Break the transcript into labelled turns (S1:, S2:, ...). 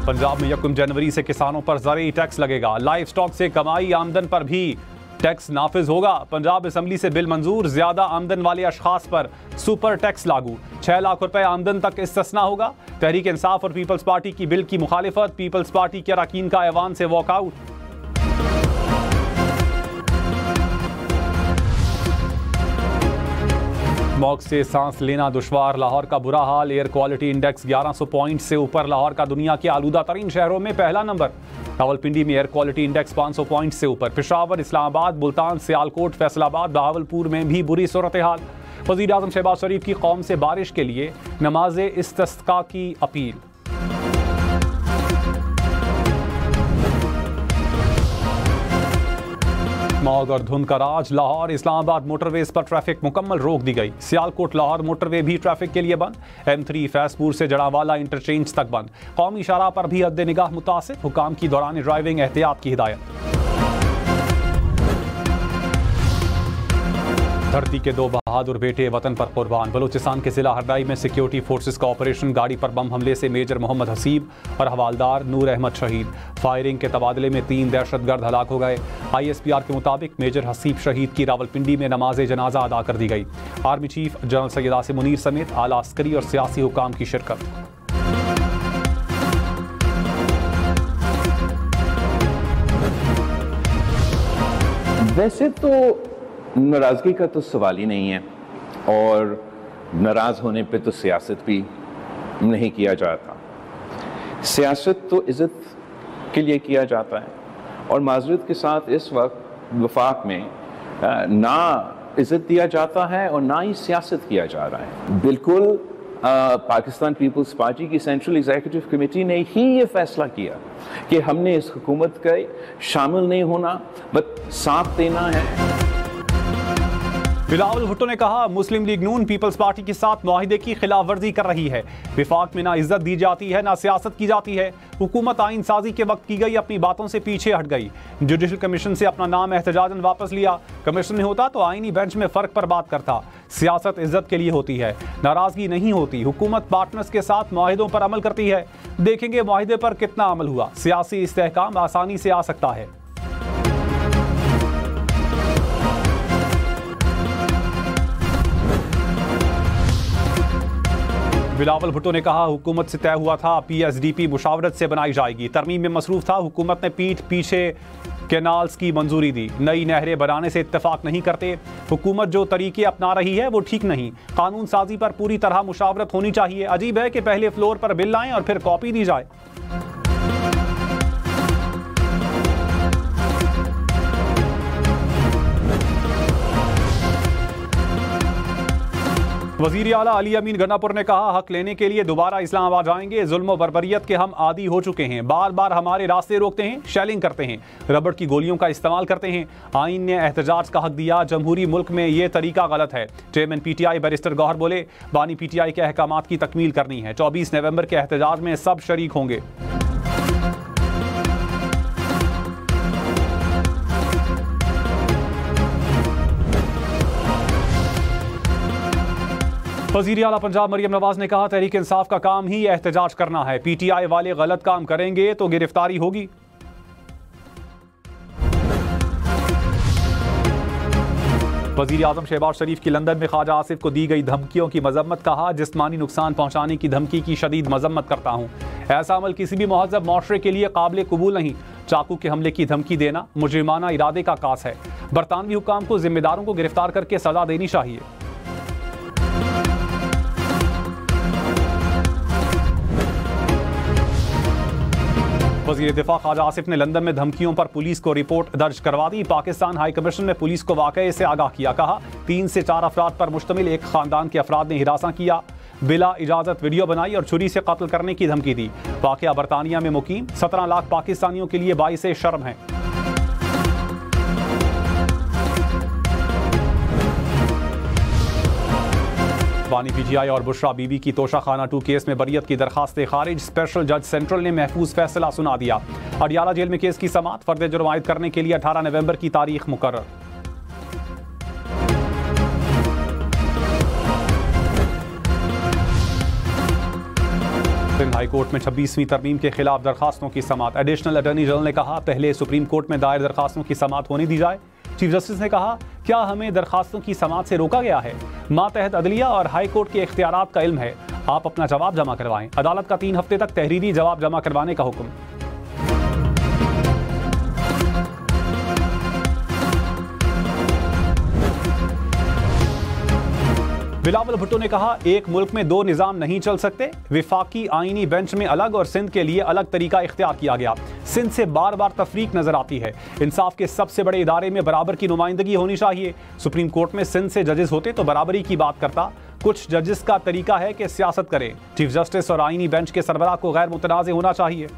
S1: पंजाब में 1 जनवरी से किसानों पर ज़रूरी टैक्स लगेगा। लाइव स्टॉक से कमाई आमदन पर भी टैक्स नाफिज होगा। पंजाब असेंबली से बिल मंजूर, ज्यादा आमदन वाले अशखास पर सुपर टैक्स लागू। 6 लाख रुपए आमदन तक इस्तिस्ना होगा। तहरीक इंसाफ और पीपल्स पार्टी की बिल की मुखालिफत, पीपल्स पार्टी के अरकान का ऐवान से वॉकआउट। स्मॉग से सांस लेना दुश्वार, लाहौर का बुरा हाल। एयर क्वालिटी इंडेक्स 1100 पॉइंट से ऊपर, लाहौर का दुनिया के आलूदा तरीन शहरों में पहला नंबर। रावलपिंडी में एयर क्वालिटी इंडेक्स 500 पॉइंट से ऊपर। पेशावर, इस्लामाबाद, मुल्तान, सियालकोट, फैसलाबाद, बहावलपुर में भी बुरी सूरत हाल। वज़ीर आज़म शहबाज शरीफ की कौम से बारिश के लिए नमाज इस्तिस्का की अपील। स्मॉग और धुंध का राज, लाहौर इस्लामाबाद मोटरवेज पर ट्रैफिक मुकम्मल रोक दी गई। सियालकोट लाहौर मोटरवे भी ट्रैफिक के लिए बंद। M3 फैसपुर से जड़ावाला इंटरचेंज तक बंद। कौमी शाहराह पर भी हद निगाह मुतासिर, हुकाम की दौरान ड्राइविंग एहतियात की हिदायत। धरती के 2 बहादुर बेटे वतन पर कुर्बान। बलूचिस्तान के जिला हरदाई में सिक्योरिटी फोर्सेस का ऑपरेशन, गाड़ी पर बम हमले से मेजर मोहम्मद हसीब और हवालदार नूर अहमद शहीद। फायरिंग के तबादले में 3 दहशतगर्द हलाक हो गए। ISPR के मुताबिक मेजर हसीब शहीद की रावलपिंडी में नमाज जनाजा अदा कर दी गई। Army chief general Syed Asim Munir समेत आला अस्करी और सियासी हुकाम की शिरकत।
S2: वैसे तो नाराज़गी का तो सवाल ही नहीं है, और नाराज़ होने पे तो सियासत भी नहीं किया जाता। सियासत तो इज़्ज़त के लिए किया जाता है, और माज़रत के साथ इस वक्त वफाक में ना इज़्ज़त दिया जाता है और ना ही सियासत किया जा रहा है। बिल्कुल पाकिस्तान पीपल्स पार्टी की सेंट्रल एग्जीक्यूटिव कमेटी ने ही ये फैसला किया कि हमने इस हुकूमत का शामिल नहीं होना, बस साथ देना है।
S1: बिलावल भुट्टो ने कहा, मुस्लिम लीग नून पीपल्स पार्टी के साथ मुआहिदे की खिलाफ वर्जी कर रही है। विफाक में ना इज्जत दी जाती है ना सियासत की जाती है। हुकूमत आइन साजी के वक्त की गई अपनी बातों से पीछे हट गई। जुडिशल कमीशन से अपना नाम एहतजाजन वापस लिया। कमीशन होता तो आइनी बेंच में फर्क पर बात करता। सियासत इज्जत के लिए होती है, नाराजगी नहीं होती। हुकूमत पार्टनर्स के साथ मुआहिदों पर अमल करती है। देखेंगे मुआहिदे पर कितना अमल हुआ। सियासी इस्तेहकाम आसानी से आ सकता है। बिलावल भुट्टो ने कहा, हुकूमत से तय हुआ था PSDP मुशावरत से बनाई जाएगी। तरमीम में मसरूफ था, हुकूमत ने पीठ पीछे कैनाल्स की मंजूरी दी। नई नहरें बनाने से इत्तेफाक नहीं करते। हुकूमत जो तरीके अपना रही है वो ठीक नहीं। कानून साजी पर पूरी तरह मुशावरत होनी चाहिए। अजीब है कि पहले फ्लोर पर बिल लाएं और फिर कॉपी दी जाए। वज़ीर आला अली अमीन गन्नापुर ने कहा, हक लेने के लिए दोबारा इस्लामाबाद आएंगे। जुल्म व बर्बरियत के हम आदी हो चुके हैं। बार बार हमारे रास्ते रोकते हैं, शेलिंग करते हैं, रबड़ की गोलियों का इस्तेमाल करते हैं। आइन ने एहतजाज का हक दिया। जमहूरी मुल्क में ये तरीका गलत है। चेयरमैन PTI बैरिस्टर गौहर बोले, बानी PTI के अहकामात की तकमील करनी है। 24 नवंबर के एहतजाज में सब शरीक होंगे। वज़ीर आला पंजाब मरियम नवाज ने कहा, तहरीक इंसाफ का काम ही एहतजाज करना है। PTI वाले गलत काम करेंगे तो गिरफ्तारी होगी। वज़ीर आज़म शहबाज शरीफ की लंदन में ख्वाजा आसिफ को दी गई धमकियों की मजम्मत। कहा, जिस्मानी नुकसान पहुंचाने की धमकी की शदीद मजम्मत करता हूं। ऐसा अमल किसी भी महज़ब माशरे के लिए काबिल कबूल नहीं। चाकू के हमले की धमकी देना मुजरिमाना इरादे का कास है। बरतानवी हुकाम को जिम्मेदारों को गिरफ्तार करके सजा देनी चाहिए। वज़ीर दिफा ख्वाजा आसिफ ने लंदन में धमकियों पर पुलिस को रिपोर्ट दर्ज करवा दी। पाकिस्तान हाई कमीशन ने पुलिस को वाक़ये से आगाह किया। कहा, 3 से 4 अफराद पर मुश्तमिल एक खानदान के अफराद ने हिरासा किया, बिला इजाज़त वीडियो बनाई और छुरी से कत्ल करने की धमकी दी। वाक़या बरतानिया में मुकीम 17 लाख पाकिस्तानियों के लिए बाइस शर्म है। बानी PTI और बुशरा बीबी की तोशाखाना 2 केस में बरियत की दरखास्त खारिज। स्पेशल जज सेंट्रल ने महफूज फैसला सुना दिया। अडियाला जेल में केस की समाअत। फर्द जुर्म आयद करने के लिए 18 नवंबर की तारीख मुकर्रर। सिंध हाई कोर्ट में 26वीं तरमीम के खिलाफ दरखास्तों की समाअत। एडिशनल अटॉर्नी जनरल ने कहा, पहले सुप्रीम कोर्ट में दायर दरखास्तों की समाअत होने दी जाए। चीफ जस्टिस ने कहा, क्या हमें दरखास्तों की समाअत से रोका गया है? मातहत अदलिया और हाई कोर्ट के इख्तियारात का इल्म है, आप अपना जवाब जमा करवाएं। अदालत का 3 हफ्ते तक तहरीरी जवाब जमा करवाने का हुक्म। बिलावल भुट्टो ने कहा, एक मुल्क में 2 निज़ाम नहीं चल सकते। विफाकी आईनी बेंच में अलग और सिंध के लिए अलग तरीका इख्तियार किया गया। सिंध से बार बार तफरीक नजर आती है। इंसाफ के सबसे बड़े इदारे में बराबर की नुमाइंदगी होनी चाहिए। सुप्रीम कोर्ट में सिंध से जजेस होते तो बराबरी की बात करता। कुछ जजेस का तरीका है कि सियासत करें। चीफ जस्टिस और आईनी बेंच के सरबराह को गैर मुतनाज़ होना चाहिए।